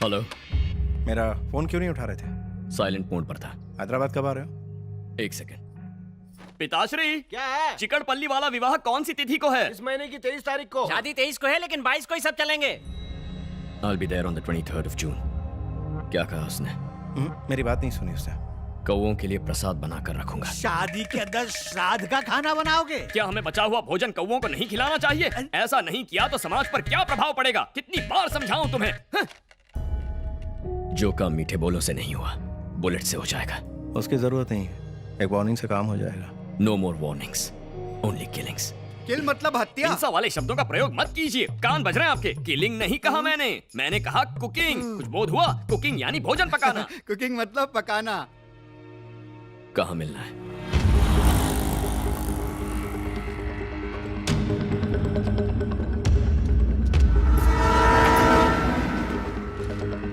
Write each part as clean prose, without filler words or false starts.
Hello. मेरा phone क्यों नहीं उठा रहे थे? साइलेंट मोड पर था। हैदराबाद कब आ रहे हो? एक सेकंड। पिताश्री, क्या है? चिकड़पल्ली वाला विवाह कौन सी तिथि को है? इस महीने की 23 तारीख को। शादी 23 को है लेकिन 22 को ही सब चलेंगे। I'll be there on the 23rd of June। क्या कहा उसने? मेरी बात नहीं सुनी उसने। कौओं के लिए प्रसाद बनाकर रखूंगा। शादी के अंदर श्राद्ध का खाना बनाओगे? क्या हमें बचा हुआ भोजन कौओं को नहीं खिलाना चाहिए? ऐसा नहीं किया तो समाज पर क्या प्रभाव पड़ेगा? कितनी बार समझाऊं तुम्हें? जो काम मीठे बोलों से नहीं हुआ, बुलेट से हो जाएगा। उसकी जरूरत नहीं है, एक वार्निंग से काम हो जाएगा। नो मोर वार्निंग्स, ओनली किलिंग्स। किल मतलब हत्या। हिंसा वाले शब्दों का प्रयोग मत कीजिए, कान बज रहे हैं आपके। किलिंग नहीं कहा मैंने कहा कुकिंग। कुछ बोध हुआ? कुकिंग यानी भोजन पकाना। कुकिंग मतलब पकाना। कहाँ मिलना है?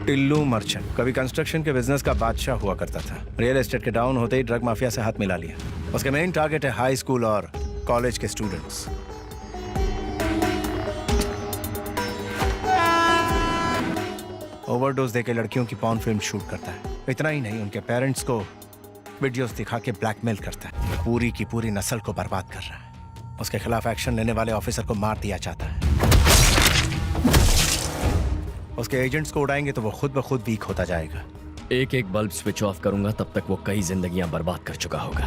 टिल्लू मर्चेंट कभी कंस्ट्रक्शन के बिजनेस का बादशाह हुआ करता था। रियल एस्टेट के डाउन होते ही ड्रग माफिया से हाथ मिला लिया। उसके मेन टारगेट है हाई स्कूल और कॉलेज के स्टूडेंट्स। ओवरडोज देके लड़कियों की पॉर्न फिल्म शूट करता है। इतना ही नहीं, उनके पेरेंट्स को वीडियोस दिखा के ब्लैकमेल करता है। पूरी की पूरी नस्ल को बर्बाद कर रहा है। उसके खिलाफ एक्शन लेने वाले ऑफिसर को मार दिया जाता है। उसके एजेंट्स को उड़ाएंगे तो वो खुद ब खुद वीक होता जाएगा। एक एक बल्ब स्विच ऑफ करूंगा तब तक वो कई जिंदगियां बर्बाद कर चुका होगा।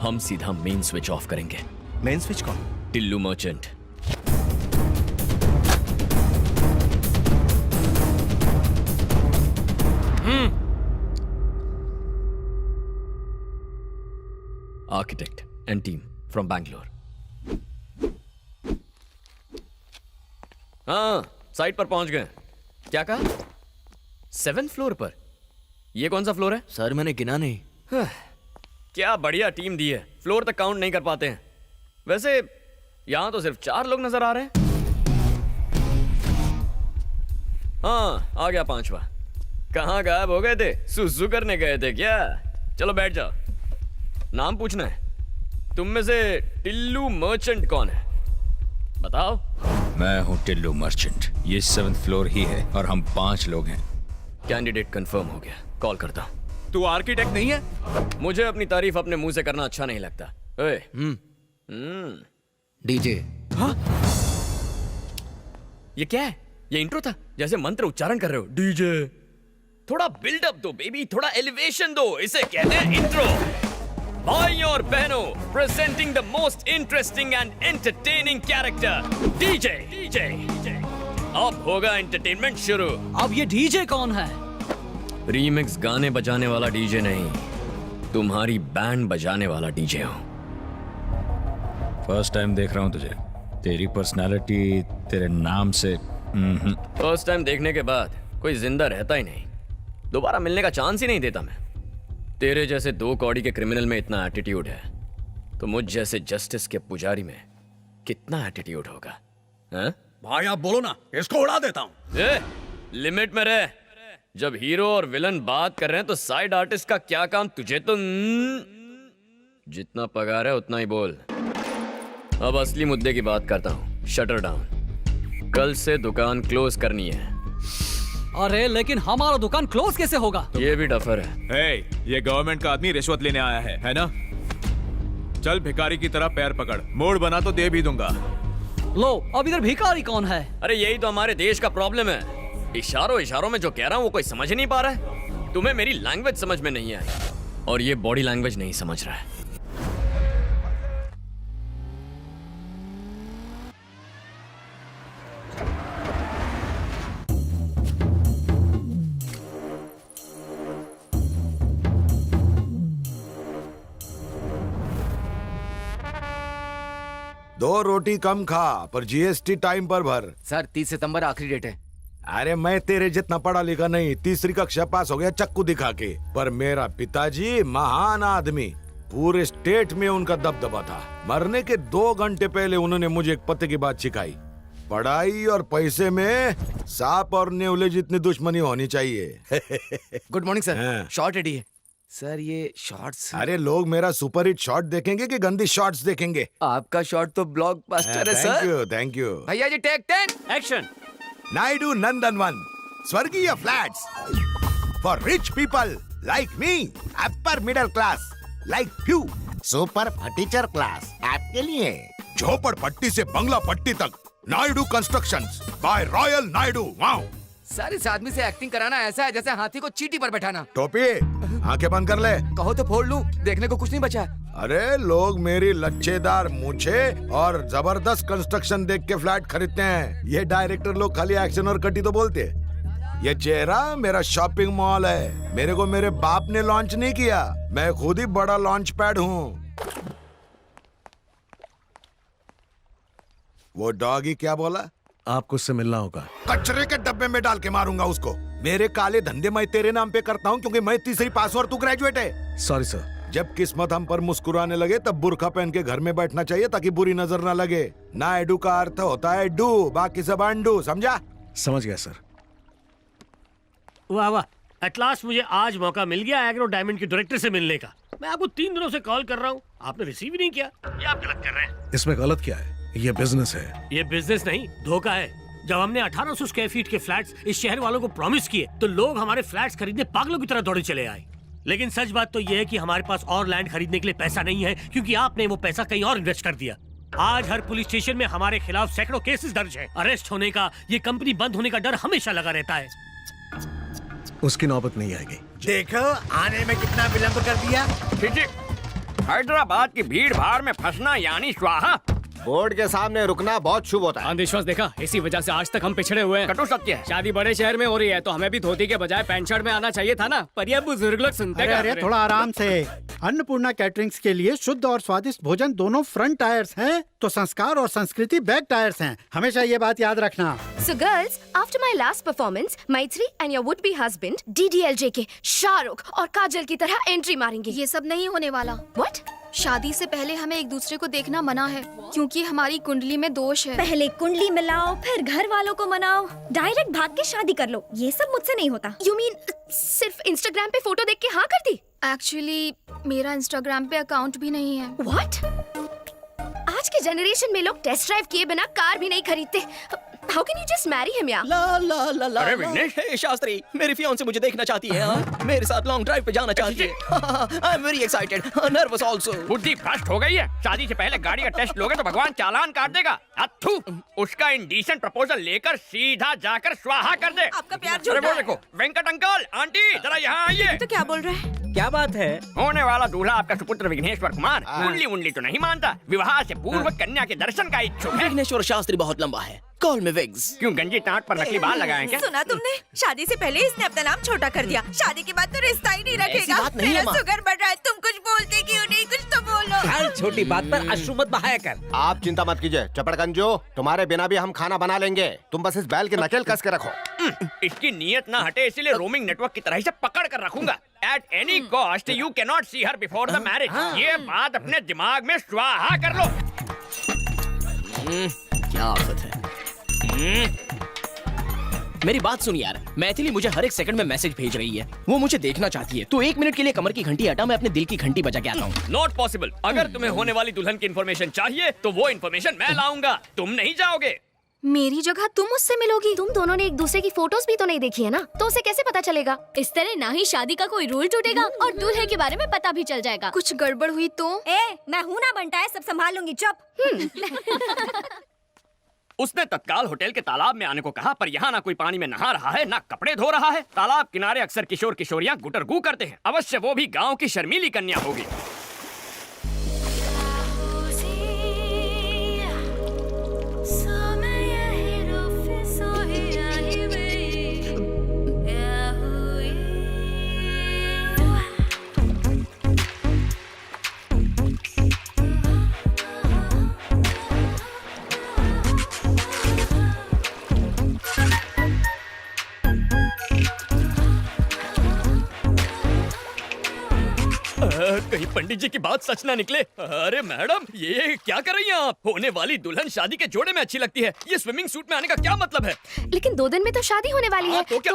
हम सीधा मेन स्विच ऑफ करेंगे। मेन स्विच कौन? Tillu merchant. Architect and team from Bangalore. हाँ, साइट पर पहुंच गए। क्या कहा? 7th फ्लोर पर? ये कौन सा फ्लोर है? सर मैंने गिना नहीं। क्या बढ़िया टीम दी है। फ्लोर तक काउंट नहीं कर पाते हैं। वैसे यहां तो सिर्फ 4 लोग नजर आ रहे हैं। हाँ, आ गया 5वां। कहाँ गायब हो गए थे? सुसु करने गए थे क्या? चलो बैठ जाओ। नाम पूछना है। तुम में से टिल्लू मर्चेंट कौन है? बताओ। मैं हूँ टिल्लू मर्चेंट। ये 7th फ्लोर ही है और हम 5 लोग हैं। कैंडिडेट कंफर्म हो गया। कॉल करता हूँ। तू आर्किटेक्ट नहीं है? मुझे अपनी तारीफ अपने मुंह से करना अच्छा नहीं लगता। ओए। डीजे। हाँ? ये क्या है? ये इंट्रो था? जैसे मंत्र उच्चारण कर रहे हो। डीजे। थोड़ा बिल्डअप दो बेबी, थोड़ा एलिवेशन दो। इसे कहते हैं इंट्रो। भाइयों और बहनों, presenting the most interesting and entertaining character, DJ. अब होगा एंटरटेनमेंट शुरू। अब ये डीजे कौन है? रीमिक्स गाने बजाने वाला डीजे नहीं, तुम्हारी बैंड बजाने वाला डीजे हूँ। फर्स्ट टाइम देख रहा हूँ तुझे। तेरी पर्सनालिटी तेरे नाम से फर्स्ट टाइम देखने के बाद कोई जिंदा रहता ही नहीं। दोबारा मिलने का चांस ही नहीं देता मैं। तेरे जैसे 2 कौड़ी के क्रिमिनल में इतना एटीट्यूड है तो मुझ जैसे जस्टिस के पुजारी में कितना एटीट्यूड होगा? हैं? भाई आप बोलो ना, इसको उड़ा देता हूँ। लिमिट में रह। जब हीरो और विलन बात कर रहे हैं तो साइड आर्टिस्ट का क्या काम? तुझे तो जितना पगार है उतना ही बोल। अब असली मुद्दे की बात करता हूँ। Shutter down. कल से दुकान क्लोज करनी है। अरे लेकिन हमारा दुकान क्लोज कैसे होगा? ये भी डफर है। ये गवर्नमेंट का आदमी रिश्वत लेने आया है ना? चल भिखारी की तरह पैर पकड़, मोड़ बना तो दे भी दूंगा। लो, अब इधर भिखारी कौन है? अरे यही तो हमारे देश का प्रॉब्लम है। इशारों में जो कह रहा हूँ वो कोई समझ नहीं पा रहा है। तुम्हें मेरी लैंग्वेज समझ में नहीं आई और ये बॉडी लैंग्वेज नहीं समझ रहा है। दो रोटी कम खा पर जीएसटी टाइम पर भर। सर 30 सितंबर आखिरी डेट है। अरे मैं तेरे जितना पढ़ा लिखा नहीं, 3री कक्षा पास हो गया चक्कू दिखा के। पर मेरा पिताजी महान आदमी, पूरे स्टेट में उनका दबदबा था। मरने के 2 घंटे पहले उन्होंने मुझे एक पते की बात सिखाई। पढ़ाई और पैसे में सांप और नेवले जितनी दुश्मनी होनी चाहिए। Good morning sir. हाँ। शॉर्ट रेडी है सर। ये शॉर्ट्स। अरे लोग मेरा सुपर हिट शॉट देखेंगे कि गंदी शॉट्स देखेंगे? आपका शॉट तो ब्लॉकबस्टर है सर। Thank you. भैया जी टेक 10 एक्शन। नायडू नंदनवन, स्वर्गीय flats for rich people like me, upper middle class like few, super furniture class आपके लिए। झोपड़पट्टी से बंगला पट्टी तक, Naidu constructions by royal Naidu. Wow. Sir इस आदमी से एक्टिंग कराना ऐसा है जैसे हाथी को चींटी पर बैठाना। टोपी, आंखें बंद कर ले। कहो तो फोड़ लूं, देखने को कुछ नहीं बचा। अरे लोग मेरी लच्छेदार मूछे और जबरदस्त कंस्ट्रक्शन देख के फ्लैट खरीदते हैं। ये डायरेक्टर लोग खाली एक्शन और कटी तो बोलते। ये चेहरा मेरा शॉपिंग मॉल है। मेरे को मेरे बाप ने लॉन्च नहीं किया, मैं खुद ही बड़ा लॉन्च पैड हूँ। वो डॉगी क्या बोला? आपको उससे मिलना होगा। कचरे के डब्बे में डाल के मारूंगा उसको। मेरे काले धंधे मैं तेरे नाम पे करता हूँ क्योंकि मैं तीसरी पास और तू ग्रेजुएट है। Sorry sir. जब किस्मत हम पर मुस्कुराने लगे तब बुर्का पहन के घर में बैठना चाहिए ताकि बुरी नजर ना लगे। नायडू का अर्थ होता है डू, बाकी सब अंडू, समझा? समझ गया सर। वाह वाह, एट लास्ट मुझे आज मौका मिल गया एग्रो डायमंड के डायरेक्टर से मिलने का। मैं आपको 3 दिनों से कॉल कर रहा हूँ, आपने रिसीव ही नहीं किया। ये आप गलत कर रहे हैं। इसमें गलत क्या है? ये बिजनेस है। ये बिजनेस नहीं, धोखा है। जब हमने 1800 स्क्वायर फीट के फ्लैट्स इस शहर वालों को प्रॉमिस किए तो लोग हमारे फ्लैट्स खरीदने पागलों की तरह दौड़े चले आए। लेकिन सच बात तो ये है कि हमारे पास और लैंड खरीदने के लिए पैसा नहीं है क्योंकि आपने वो पैसा कहीं और इन्वेस्ट कर दिया। आज हर पुलिस स्टेशन में हमारे खिलाफ सैकड़ों केसेस दर्ज है। अरेस्ट होने का, ये कंपनी बंद होने का डर हमेशा लगा रहता है। उसकी नौबत नहीं आएगी। देखो आने में कितना विलंब कर दिया। हैदराबाद की भीड़ भाड़ में फंसना यानी स्वाहा। बोर्ड के सामने रुकना बहुत शुभ होता है। अंधविश्वास देखा, इसी वजह से आज तक हम पिछड़े हुए हैं। कटु सत्य है। शादी बड़े शहर में हो रही है तो हमें भी धोती के बजाय पैंट शर्ट में आना चाहिए था ना, पर ये बुजुर्ग लोग सुनते अरे अरे थोड़ा आराम से। अन्नपूर्णा कैटरिंग्स के लिए शुद्ध और स्वादिष्ट भोजन दोनों फ्रंट टायर्स हैं, तो संस्कार और संस्कृति बैक टायर्स हैं। हमेशा ये बात याद रखना। So girls, after my last performance, Maitri and your would-be husband DDLJ के शाहरुख और काजल की तरह एंट्री मारेंगे। ये सब नहीं होने वाला। What? शादी से पहले हमें एक दूसरे को देखना मना है क्योंकि हमारी कुंडली में दोष है। पहले कुंडली मिलाओ, फिर घर वालों को मनाओ, डायरेक्ट भाग के शादी कर लो। ये सब मुझसे नहीं होता। You mean सिर्फ इंस्टाग्राम पे फोटो देख के हाँ कर दी? एक्चुअली मेरा इंस्टाग्राम पे अकाउंट भी नहीं है। What? आज के जनरेशन में लोग टेस्ट ड्राइव किए बिना कार भी नहीं खरीदते। How can you just marry him यार? ला ला ला ला। अरे विघ्नेश, हे शास्त्री, मेरी फियांसे मुझे देखना चाहती है। हाँ? मेरे साथ लॉन्ग ड्राइव पे जाना चाहती है। I am very excited, nervous also. बुद्धि भ्रष्ट हो गई है। शादी से पहले गाड़ी का टेस्ट लोगे तो भगवान चालान काट देगा। अथू, उसका इंडीसेंट प्रपोजल लेकर सीधा जाकर स्वाहा कर दे। आपका प्यार अरे वो देखो, वेंकट अंकल, आंटी, जरा यहाँ आइए। तो क्या बोल रहे हैं? क्या बात है? होने वाला दूल्हा आपका सुपुत्र विघ्नेश्वर कुमार कुंडली उंडली तो नहीं मानता, विवाह से पूर्व कन्या के दर्शन का इच्छुक है। विघ्नेश्वर शास्त्री बहुत लंबा है, कॉल में विग्स। क्यों गंजी टाट पर नकली बाल लगाए क्या? सुना तुमने? शादी से पहले इसने अपना नाम छोटा कर दिया, शादी के बाद तो रिश्ता ही नहीं रखेगा। बात नहीं है मेरा माँ। शुगर बढ़ रहा है, तुम कुछ बोलते क्यों नहीं? कुछ तो बोलो। हर छोटी बात पर अश्रु मत बहाया कर। आप चिंता मत कीजिए चपड़गंजो, तुम्हारे बिना भी हम खाना बना लेंगे। तुम बस इस बैल के नकेल कस के रखो। इसकी नीयत ना हटे इसीलिए रोमिंग नेटवर्क की तरह ही से पकड़ कर रखूंगा। At any cost you cannot see her before the marriage। ये बात अपने दिमाग में स्वाहा कर लो। क्या आफत है। मेरी बात सुन यार, मैथिली मुझे हर एक सेकंड में मैसेज भेज रही है। वो मुझे देखना चाहती है, तो 1 मिनट के लिए कमर की घंटी हटा, मैं अपने दिल की घंटी बजा के आता हूँ। Not possible. अगर तुम्हें होने वाली दुल्हन की इन्फॉर्मेशन चाहिए तो वो इन्फॉर्मेशन मैं लाऊंगा, तुम नहीं जाओगे। मेरी जगह तुम मुझसे मिलोगी। तुम दोनों ने एक दूसरे की फोटोज भी तो नहीं देखी है ना, तो उसे कैसे पता चलेगा? इस तरह ना ही शादी का कोई रूल टूटेगा और दूल्हे के बारे में पता भी चल जाएगा। कुछ गड़बड़ हुई तो? मैं हूँ ना बनता है, सब संभाल लूंगी, चुप। उसने तत्काल होटल के तालाब में आने को कहा, पर यहाँ ना कोई पानी में नहा रहा है, ना कपड़े धो रहा है। तालाब किनारे अक्सर किशोर किशोरियाँ गुटरगू करते हैं। अवश्य वो भी गाँव की शर्मीली कन्या होगी। कहीं पंडित जी की बात सच ना निकले। अरे मैडम, ये क्या कर रही हैं आप? होने वाली दुल्हन शादी के जोड़े में अच्छी लगती है, ये स्विमिंग सूट में आने का क्या मतलब है? लेकिन 2 दिन में तो शादी होने वाली है। तो क्या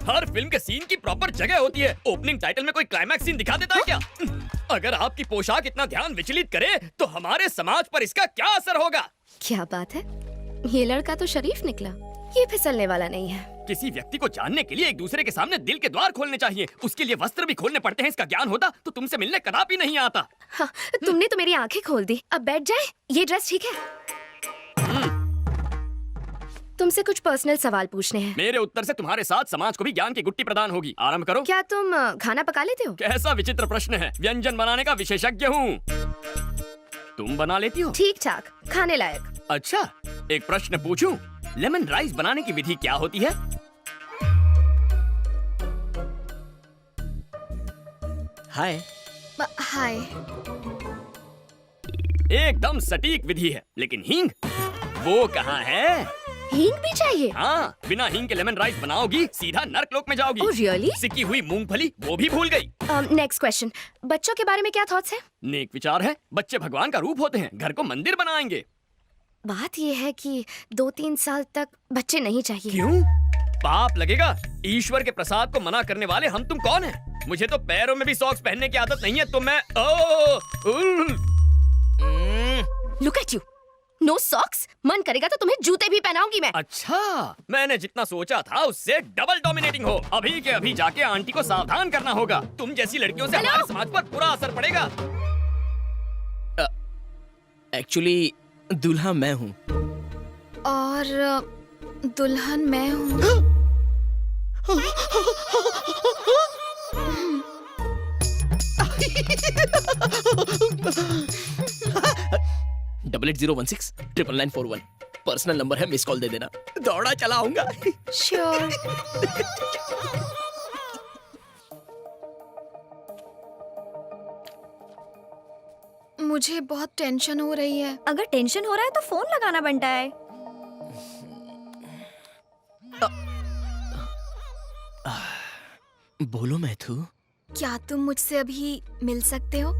हर फिल्म के सीन की प्रॉपर जगह होती है। ओपनिंग टाइटल में कोई क्लाइमैक्स सीन दिखा देता है क्या? अगर आपकी पोशाक इतना ध्यान विचलित करे तो हमारे समाज पर इसका क्या असर होगा? क्या बात है, ये लड़का तो शरीफ निकला। ये फिसलने वाला नहीं है। किसी व्यक्ति को जानने के लिए एक दूसरे के सामने दिल के द्वार खोलने चाहिए। उसके लिए वस्त्र भी खोलने पड़ते हैं। इसका ज्ञान होता तो तुमसे मिलने कदापि नहीं आता। हाँ, तुमने तो मेरी आंखें खोल दी। अब बैठ जाए। ये ड्रेस ठीक है? तुमसे कुछ पर्सनल सवाल पूछने हैं। मेरे उत्तर से तुम्हारे साथ समाज को भी ज्ञान की गुट्टी प्रदान होगी। आरंभ करो। क्या तुम खाना पका लेते हो? कैसा विचित्र प्रश्न है। व्यंजन बनाने का विशेषज्ञ हूँ। तुम बना लेती हो? ठीक ठाक, खाने लायक। अच्छा, एक प्रश्न पूछूं? लेमन राइस बनाने की विधि क्या होती है? हाय। हाय। एकदम सटीक विधि है, लेकिन हींग वो कहाँ है? हींग भी चाहिए? हाँ, बिना हींग के लेमन राइस बनाओगी सीधा नर्कलोक में जाओगी। Oh, really? सिकी हुई मूंगफली वो भी भूल गई। नेक्स्ट क्वेश्चन, बच्चों के बारे में क्या थॉट्स है? नेक विचार है। बच्चे भगवान का रूप होते हैं। घर को मंदिर बनाएंगे। बात ये है कि 2-3 साल तक बच्चे नहीं चाहिए। क्यों? पाप लगेगा। ईश्वर के प्रसाद को मना करने वाले हम तुम कौन हैं? मुझे तो पैरों में भी सॉक्स पहनने की आदत नहीं है, तो मैं look at you, no socks. मन करेगा तो तुम्हें जूते भी पहनाऊंगी मैं। अच्छा, मैंने जितना सोचा था उससे डबल डोमिनेटिंग हो। अभी के अभी जाके आंटी को सावधान करना होगा। तुम जैसी लड़कियों से हमारे समाज पर बुरा असर पड़ेगा। एक्चुअली दूल्हा मैं हूँ। और दुल्हन मैं हूँ। डबल 8016 पर्सनल नंबर है, मिस कॉल दे देना। दौड़ा चला आऊंगा। श्योर। मुझे बहुत टेंशन हो रही है। अगर टेंशन हो रहा है तो फोन लगाना बनता है। बोलो मैथु। क्या तुम मुझसे अभी मिल सकते हो?